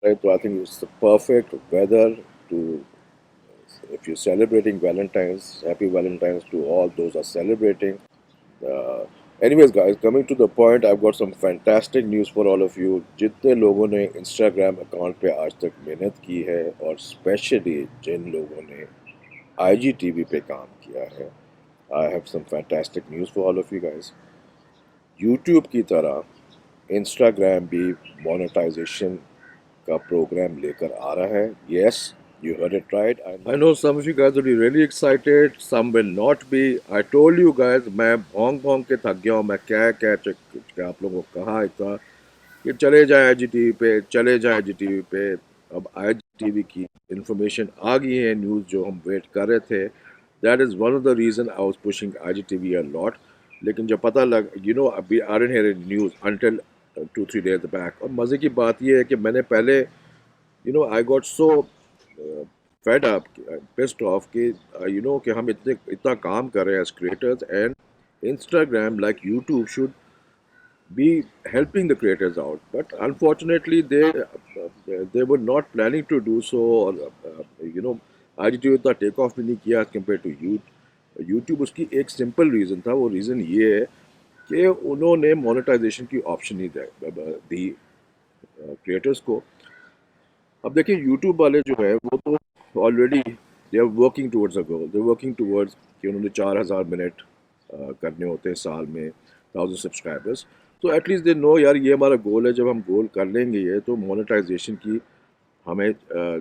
right? So I think it's the perfect weather to, if you're celebrating Valentine's, happy Valentine's to all those are celebrating. Uh, Anyways, guys, coming to the point, I've got some fantastic news for all of you. जितने लोगों ने Instagram account पे आज तक मेहनत की है और स्पेशली जिन लोगों ने आईजीटीवी पे काम किया है, I have some fantastic news for all of you guys. YouTube की तरह इंस्टाग्राम भी मोनेटाइजेशन का प्रोग्राम लेकर आ रहा है। Yes, you heard it right. I know some of you guys will be really excited, some will not be. I told you guys, मैं भोंग भोंग के थक गया हूँ। मैं क्या क्या क्या आप लोगों को कहा था कि चले जाएं आईजीटीवी पे, चले जाएं आईजीटीवी पे। अब आईजीटीवी की इंफॉर्मेशन आ गई है, न्यूज़ जो हम वेट कर रहे थे। That is one of the reason I was pushing IGTV a lot. लेकिन जब पता लग, अभी I didn't here news until 2-3 days back. और मज़े की बात यह है कि मैंने पहले, I got so fed up, pissed off कि कि हम इतना काम कर रहे हैं as creators, and Instagram like YouTube should be helping the creators out, but unfortunately they were not planning to do so, और IGTV इतना टेक ऑफ भी नहीं किया कंपेयर टू यूट्यूब। उसकी एक सिंपल रीज़न था, वो रीज़न ये है कि उन्होंने मोनेटाइजेशन की ऑप्शन नहीं दी क्रिएटर्स को। अब देखिए यूट्यूब वाले जो है वो तो already they are working towards a goal, they working towards कि उन्होंने 4,000 मिनट करने होते हैं साल में, 1,000 सब्सक्राइबर्स। तो एटलीस्ट दे नो यार ये हमारा गोल है, जब हम गोल कर लेंगे ये तो मोनेटाइजेशन की हमें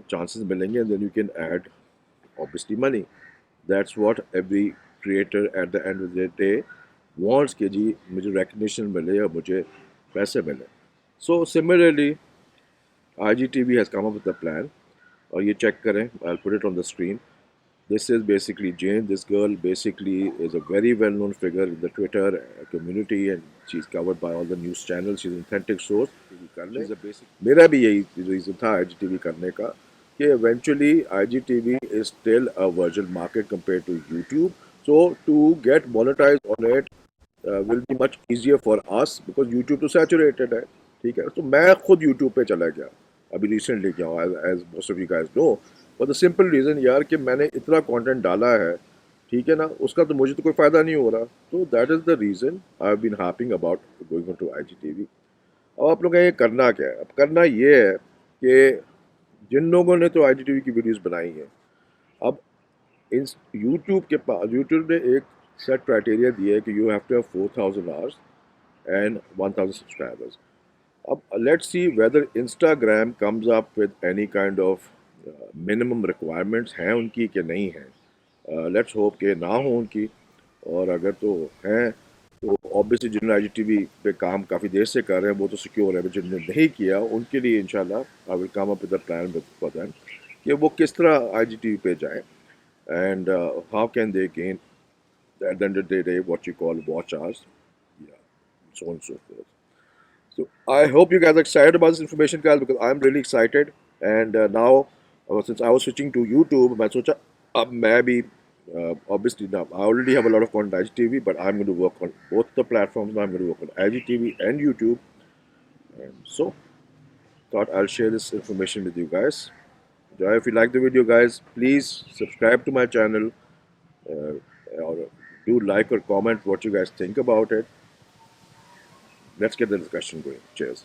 चांसेस मिलेंगे, then you can add obviously money. That's what every creator at the end of the day wants कि जी मुझे रिकग्निशन मिले या मुझे पैसे मिले। सो सिमिलरली IGTV has come up with a plan, और ये check करें, I'll put it on the screen. This is basically Jane. This girl basically is a very well-known figure in the Twitter community, and she's covered by all the news channels. She's an authentic source. She's a basic. मेरा भी यही reason था IGTV करने का कि eventually IGTV is still a virgin market compared to YouTube. So to get monetized on it will be much easier for us because YouTube तो saturated है। ठीक है, तो मैं खुद YouTube पे चला गया अभी रिसेंटली क्या हुआ, as most of you guys know, for the simple reason यार कि मैंने इतना कंटेंट डाला है, ठीक है ना, उसका तो मुझे तो कोई फ़ायदा नहीं हो रहा। तो that is the reason I have been harping about going to IGTV. अब आप लोग ये करना क्या है, अब करना ये है कि जिन लोगों ने तो आईजीटीवी की वीडियोस बनाई हैं, अब इन यूट्यूब के पास, यूट्यूब ने एक सेट क्राइटेरिया दिया है कि you have to have 4,000 hours and 1,000 subscribers. Let's see whether Instagram comes up with any kind of minimum requirements हैं उनकी कि नहीं है। लेट्स होप कि ना हो उनकी, और अगर तो हैं तो ऑब्वियसली जिन्होंने आईजीटीवी पे काम काफ़ी देर से कर रहे हैं वो तो सिक्योर है, जिन्होंने नहीं किया उनके लिए इंशाल्लाह I will come up with a plan for them कि वो किस तरह आईजीटीवी पे जाएं, and how can they gain eight the end of the day what you call watch hours, yeah, so on and so forth. So I hope you guys are excited about this information, guys, because I'm really excited. And now, since I was switching to YouTube, मैं सोचा अब मैं भी obviously now I already have a lot of content on IGTV, but I'm going to work on both the platforms. Now I'm going to work on IGTV and YouTube. And so thought I'll share this information with you guys. If you like the video, guys, please subscribe to my channel, or do like or comment what you guys think about it. Let's get the discussion going. Cheers.